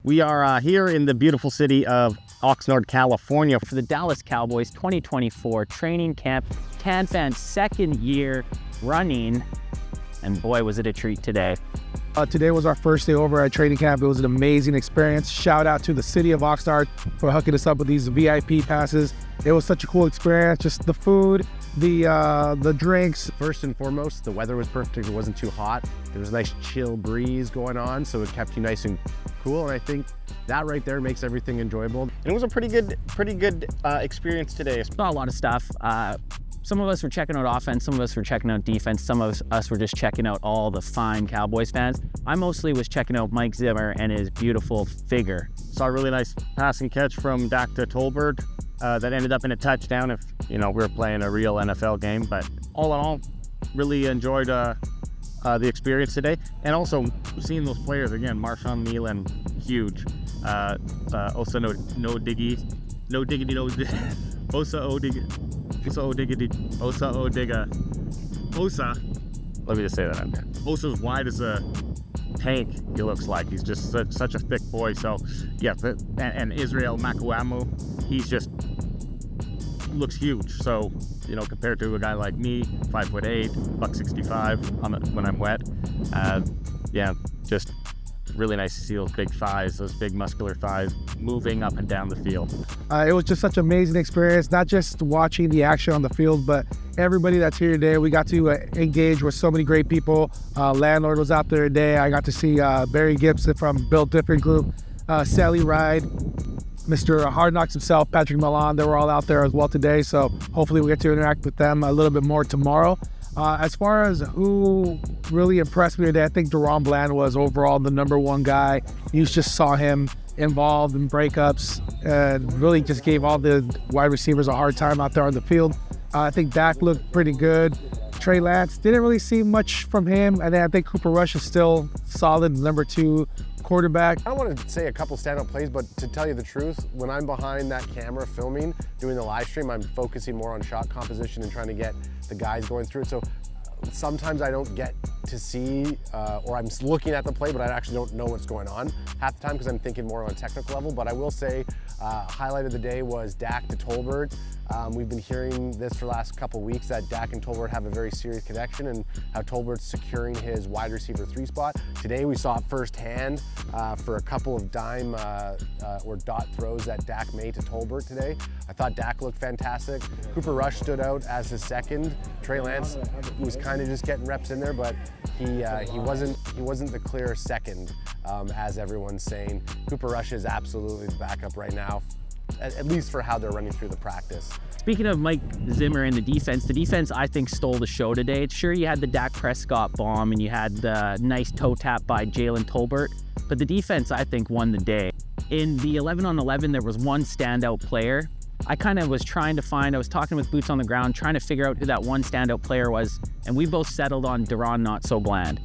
We are here in the beautiful city of Oxnard, California for the Dallas Cowboys 2024 training camp. CanFan second year running, and boy, was it a treat today. Today was our first day over at training camp. It was an amazing experience. Shout out to the city of Oxnard for hooking us up with these VIP passes. It was such a cool experience. Just the food, the drinks. First and foremost, the weather was perfect. It wasn't too hot. There was a nice chill breeze going on, so it kept you nice and cool. And I think that right there makes everything enjoyable. And it was a pretty good experience today. Saw a lot of stuff. Some of us were checking out offense, some of us were checking out defense, some of us were just checking out all the fine Cowboys fans. I mostly was checking out Mike Zimmer and his beautiful figure. Saw a really nice passing catch from Dak to Tolbert that ended up in a touchdown if, we were playing a real NFL game. But all in all, really enjoyed the experience today. And also seeing those players again, Marshawn Nealon, huge. Osa no diggity, Osa Osa, let me just say that. Osa's wide as a tank, he looks like. He's just such a thick boy. So, yeah, and Israel Makuamu, he's just looks huge. So, compared to a guy like me, 5'8", $165 when I'm wet, yeah, just really nice to see those big thighs, those big muscular thighs moving up and down the field. It was just such an amazing experience, not just watching the action on the field, but everybody that's here today. We got to engage with so many great people. Landlord was out there today. I got to see Barry Gibson from Built Different Group, Sally Ride, Mr. Hard Knocks himself, Patrick Milan. They were all out there as well today, so hopefully we get to interact with them a little bit more tomorrow. As far as who really impressed me today, I think Daron Bland was overall the #1 guy. You just saw him involved in breakups and really just gave all the wide receivers a hard time out there on the field. I think Dak looked pretty good. Trey Lance, didn't really see much from him. And then I think Cooper Rush is still solid, #2 quarterback. I don't want to say a couple standout plays, but to tell you the truth, when I'm behind that camera filming, doing the live stream, I'm focusing more on shot composition and trying to get the guys going through it. So sometimes I don't get to see, or I'm looking at the play, but I actually don't know what's going on half the time because I'm thinking more on a technical level. But I will say, highlight of the day was Dak to Tolbert. We've been hearing this for the last couple weeks that Dak and Tolbert have a very serious connection and how Tolbert's securing his wide receiver 3 spot. Today we saw it firsthand for a couple of dime or dot throws that Dak made to Tolbert today. I thought Dak looked fantastic. Cooper Rush stood out as his second. Trey Lance was kind of just getting reps in there, but he wasn't the clear second, as everyone's saying. Cooper Rush is absolutely the backup right now, at least for how they're running through the practice. Speaking of Mike Zimmer and the defense I think stole the show today. Sure, you had the Dak Prescott bomb and you had the nice toe tap by Jalen Tolbert, but the defense I think won the day. In the 11-on-11, there was one standout player. I kind of was trying to find, I was talking with boots on the ground, trying to figure out who that one standout player was, and we both settled on Daron Not So Bland.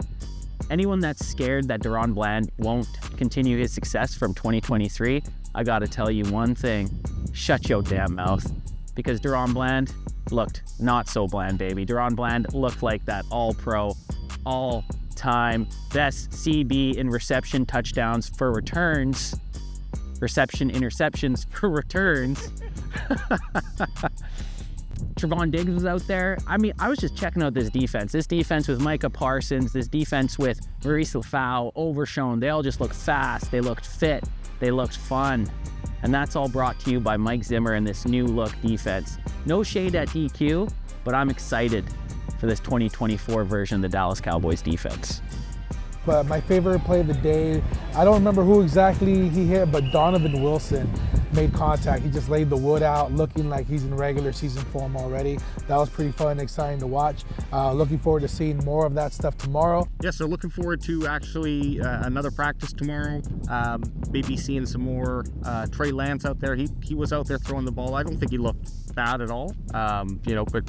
Anyone that's scared that Daron Bland won't continue his success from 2023, I gotta tell you one thing, shut your damn mouth. Because Daron Bland looked not so bland, baby. Daron Bland looked like that all-pro, all-time best CB in reception touchdowns for returns, reception interceptions for returns. Trevon Diggs was out there. I mean, I was just checking out this defense. This defense with Micah Parsons, this defense with Maurice Lafau, Overshone. They all just looked fast. They looked fit. They looked fun. And that's all brought to you by Mike Zimmer and this new look defense. No shade at DQ, but I'm excited for this 2024 version of the Dallas Cowboys defense. But my favorite play of the day, I don't remember who exactly he hit, but Donovan Wilson made contact. He just laid the wood out, looking like he's in regular season form already. That was pretty fun and exciting to watch. Looking forward to seeing more of that stuff tomorrow. Yeah, so looking forward to actually another practice tomorrow. Maybe seeing some more Trey Lance out there. He was out there throwing the ball. I don't think he looked bad at all, but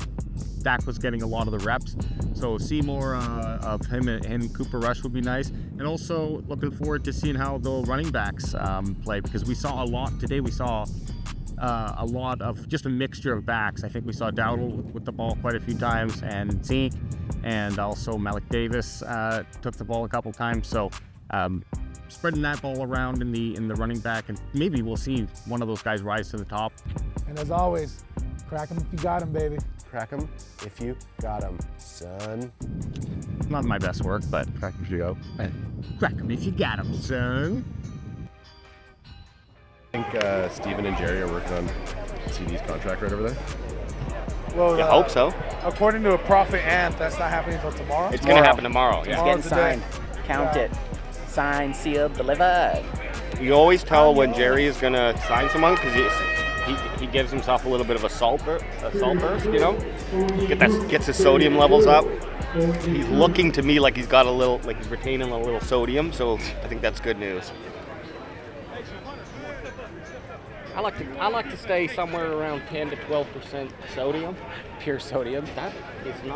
Dak was getting a lot of the reps. So see more of him and Cooper Rush would be nice. And also looking forward to seeing how the running backs play, because we saw a lot today. We saw a lot of just a mixture of backs. I think we saw Dowdle with the ball quite a few times, and Zeke, and also Malik Davis took the ball a couple times. So spreading that ball around in the running back, and maybe we'll see one of those guys rise to the top. And as always, crack them if you got them, baby. Crack 'em if you got 'em, son. Not my best work, but crack 'em if you go. Crack 'em if you got 'em, son. I think Steven and Jerry are working on CD's contract right over there. Well, I hope so. According to a Prophet Ant, that's not happening until tomorrow. It's going to happen tomorrow. Yeah. Tomorrow. Getting signed. Count it. Signed, sealed, delivered. You always tell when Jerry is going to sign someone because he gives himself a little bit of a salt burst, you know? Gets his sodium levels up. He's looking to me like he's got a little, like he's retaining a little sodium, so I think that's good news. I like to stay somewhere around 10 to 12% sodium. Pure sodium. That is not